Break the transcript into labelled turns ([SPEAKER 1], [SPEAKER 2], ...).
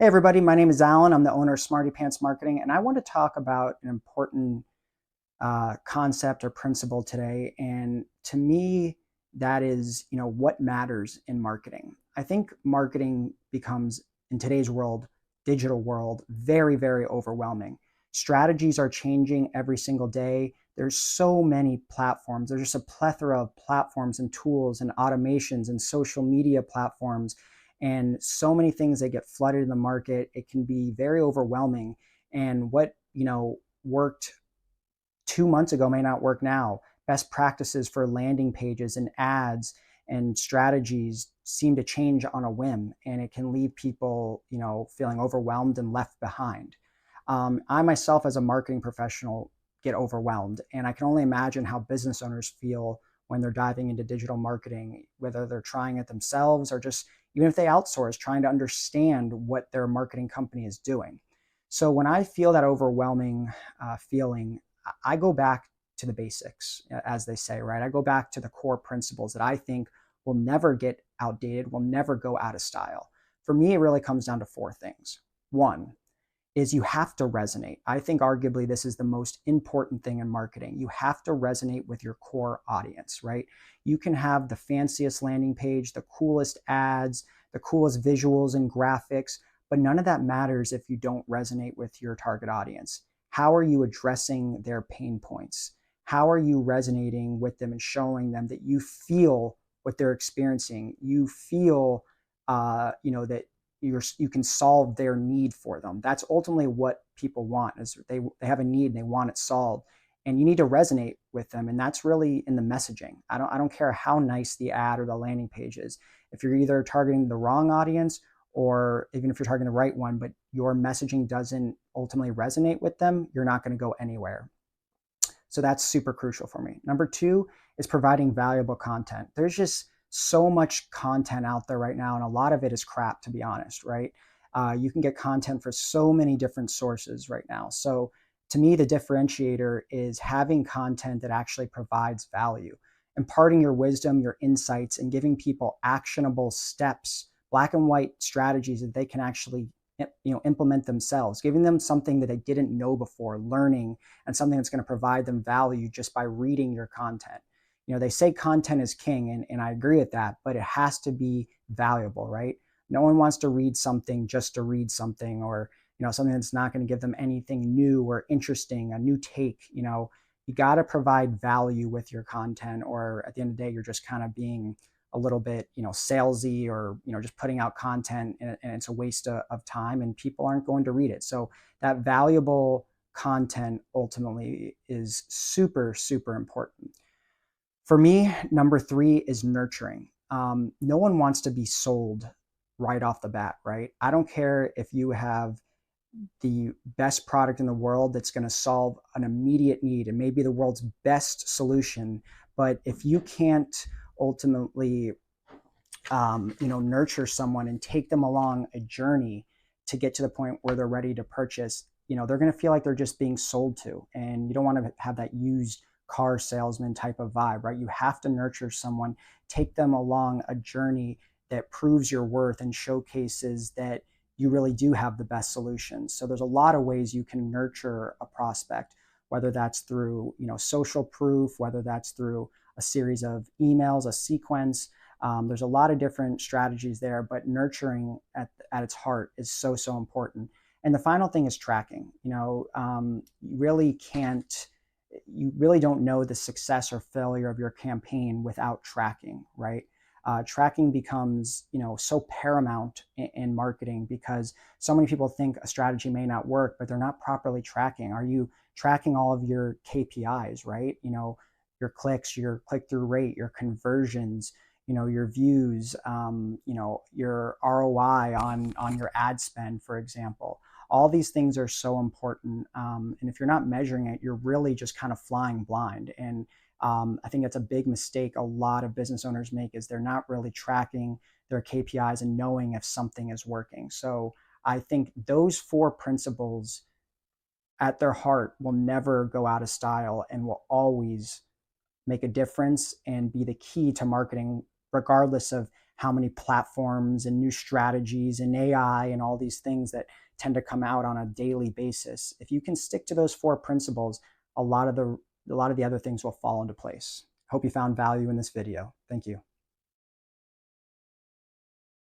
[SPEAKER 1] Hey everybody, my name is Alan. I'm the owner of Smarty Pants Marketing, and I want to talk about an important concept or principle today. And to me, that is, what matters in marketing. I think marketing becomes, in today's world, digital world, very, very overwhelming. Strategies are changing every single day. There's so many platforms. There's just a plethora of platforms and tools and automations and social media platforms and so many things that get flooded in the market. It can be very overwhelming. And what, worked 2 months ago may not work now. Best practices for landing pages and ads and strategies seem to change on a whim, and it can leave people, feeling overwhelmed and left behind. I myself, as a marketing professional, get overwhelmed, and I can only imagine how business owners feel when they're diving into digital marketing, whether they're trying it themselves or just even if they outsource, trying to understand what their marketing company is doing. So when I feel that overwhelming feeling, I go back to the basics, as they say, right? I go back to the core principles that I think will never get outdated, will never go out of style. For me, it really comes down to four things. One is you have to resonate. I think arguably this is the most important thing in marketing. You have to resonate with your core audience, right? You can have the fanciest landing page, the coolest ads, the coolest visuals and graphics, but none of that matters if you don't resonate with your target audience. How are you addressing their pain points? How are you resonating with them and showing them that you feel what they're experiencing? You feel, that you can solve their need for them. That's ultimately what people want. Is they have a need and they want it solved, and you need to resonate with them. And that's really in the messaging. I don't care how nice the ad or the landing page is. If you're either targeting the wrong audience, or even if you're targeting the right one, but your messaging doesn't ultimately resonate with them, you're not going to go anywhere. So that's super crucial for me. Number two is providing valuable content. There's just so much content out there right now, and a lot of it is crap, to be honest, right? You can get content for so many different sources right now. So to me, the differentiator is having content that actually provides value, imparting your wisdom, your insights, and giving people actionable steps, black and white strategies that they can actually implement themselves, giving them something that they didn't know before, learning, and something that's going to provide them value just by reading your content. They say content is king, and I agree with that, but it has to be valuable, right? No one wants to read something just to read something, or something that's not going to give them anything new or interesting, a new take. You got to provide value with your content, or at the end of the day, you're just kind of being a little bit, salesy, or just putting out content, and it's a waste of time, and people aren't going to read it. So that valuable content ultimately is super, super important. For me, number three is nurturing. No one wants to be sold right off the bat, right? I don't care if you have the best product in the world that's going to solve an immediate need and maybe the world's best solution, but if you can't ultimately, nurture someone and take them along a journey to get to the point where they're ready to purchase, they're going to feel like they're just being sold to, and you don't want to have that used car salesman type of vibe, right? You have to nurture someone, take them along a journey that proves your worth and showcases that you really do have the best solutions. So there's a lot of ways you can nurture a prospect, whether that's through, social proof, whether that's through a series of emails, a sequence. There's a lot of different strategies there, but nurturing at its heart is so, so important. And the final thing is tracking. You really don't know the success or failure of your campaign without tracking, right? Tracking becomes, so paramount in marketing, because so many people think a strategy may not work, but they're not properly tracking. Are you tracking all of your KPIs, right? Your clicks, your click-through rate, your conversions, your views, your ROI on your ad spend, for example. All these things are so important. And if you're not measuring it, you're really just kind of flying blind. And I think that's a big mistake a lot of business owners make, is they're not really tracking their KPIs and knowing if something is working. So I think those four principles at their heart will never go out of style and will always make a difference and be the key to marketing, regardless of how many platforms and new strategies and AI and all these things that tend to come out on a daily basis. If you can stick to those four principles, a lot of the other things will fall into place. Hope you found value in this video. Thank you.